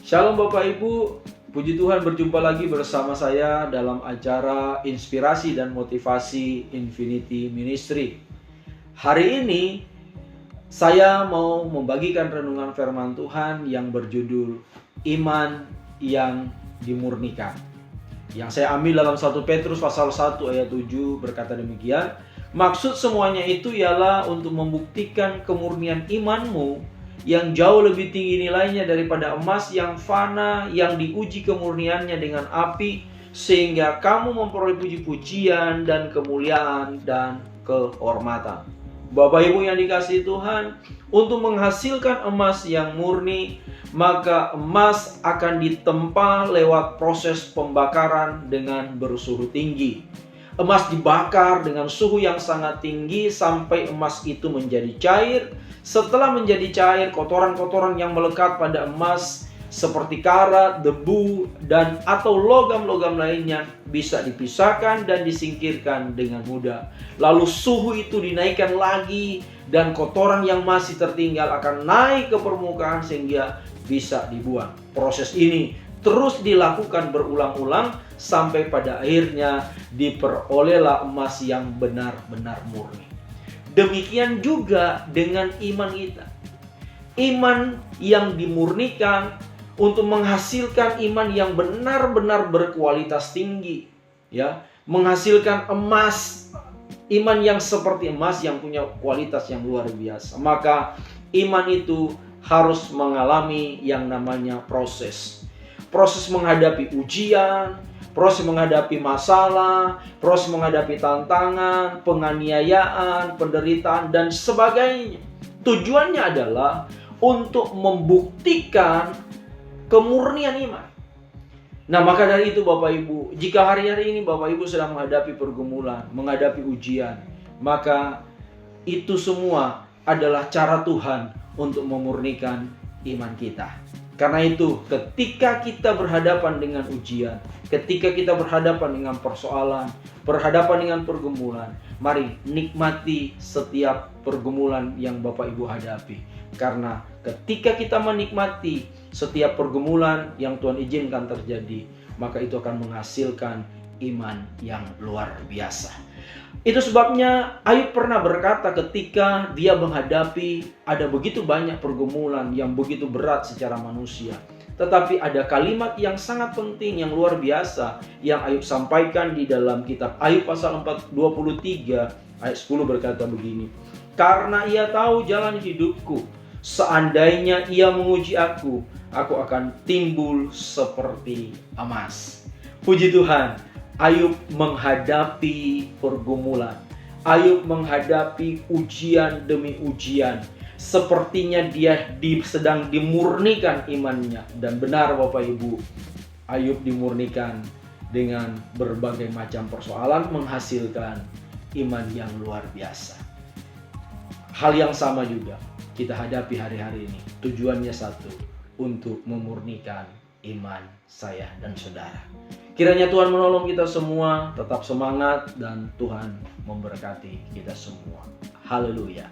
Shalom Bapak Ibu, puji Tuhan berjumpa lagi bersama saya dalam acara Inspirasi dan Motivasi Infinity Ministry. Hari ini saya mau membagikan renungan firman Tuhan yang berjudul Iman yang Dimurnikan. Yang saya ambil dalam 1 Petrus pasal 1 ayat 7 berkata demikian, maksud semuanya itu ialah untuk membuktikan kemurnian imanmu yang jauh lebih tinggi nilainya daripada emas yang fana, yang diuji kemurniannya dengan api, sehingga kamu memperoleh puji-pujian dan kemuliaan dan kehormatan. Bapak Ibu yang dikasihi Tuhan, untuk menghasilkan emas yang murni, maka emas akan ditempa lewat proses pembakaran dengan bersuhu tinggi. Emas dibakar dengan suhu yang sangat tinggi sampai emas itu menjadi cair. Setelah menjadi cair, kotoran-kotoran yang melekat pada emas seperti karat, debu, dan atau logam-logam lainnya bisa dipisahkan dan disingkirkan dengan mudah. Lalu suhu itu dinaikkan lagi dan kotoran yang masih tertinggal akan naik ke permukaan sehingga bisa dibuang. Proses ini terus dilakukan berulang-ulang sampai pada akhirnya diperolehlah emas yang benar-benar murni. Demikian juga dengan iman kita. Iman yang dimurnikan untuk menghasilkan iman yang benar-benar berkualitas tinggi, ya, menghasilkan emas, iman yang seperti emas yang punya kualitas yang luar biasa. Maka iman itu harus mengalami yang namanya proses menghadapi ujian, proses menghadapi masalah, proses menghadapi tantangan, penganiayaan, penderitaan, dan sebagainya. Tujuannya adalah untuk membuktikan kemurnian iman. Nah, maka dari itu Bapak Ibu, jika hari-hari ini Bapak Ibu sedang menghadapi pergumulan, menghadapi ujian, maka itu semua adalah cara Tuhan untuk memurnikan iman kita. Karena itu, ketika kita berhadapan dengan ujian, ketika kita berhadapan dengan persoalan, berhadapan dengan pergumulan, mari nikmati setiap pergumulan yang Bapak Ibu hadapi. Karena ketika kita menikmati setiap pergumulan yang Tuhan izinkan terjadi, maka itu akan menghasilkan iman yang luar biasa. Itu sebabnya Ayub pernah berkata ketika dia menghadapi ada begitu banyak pergumulan yang begitu berat secara manusia. Tetapi ada kalimat yang sangat penting, yang luar biasa yang Ayub sampaikan di dalam kitab Ayub pasal 23 ayat 10 berkata begini. Karena ia tahu jalan hidupku, seandainya ia menguji aku akan timbul seperti emas. Puji Tuhan. Ayub menghadapi pergumulan. Ayub menghadapi ujian demi ujian. Sepertinya dia sedang dimurnikan imannya. Dan benar Bapak Ibu, Ayub dimurnikan dengan berbagai macam persoalan menghasilkan iman yang luar biasa. Hal yang sama juga kita hadapi hari-hari ini. Tujuannya satu, untuk memurnikan iman saya dan saudara. Kiranya Tuhan menolong kita semua, tetap semangat, dan Tuhan memberkati kita semua. Haleluya.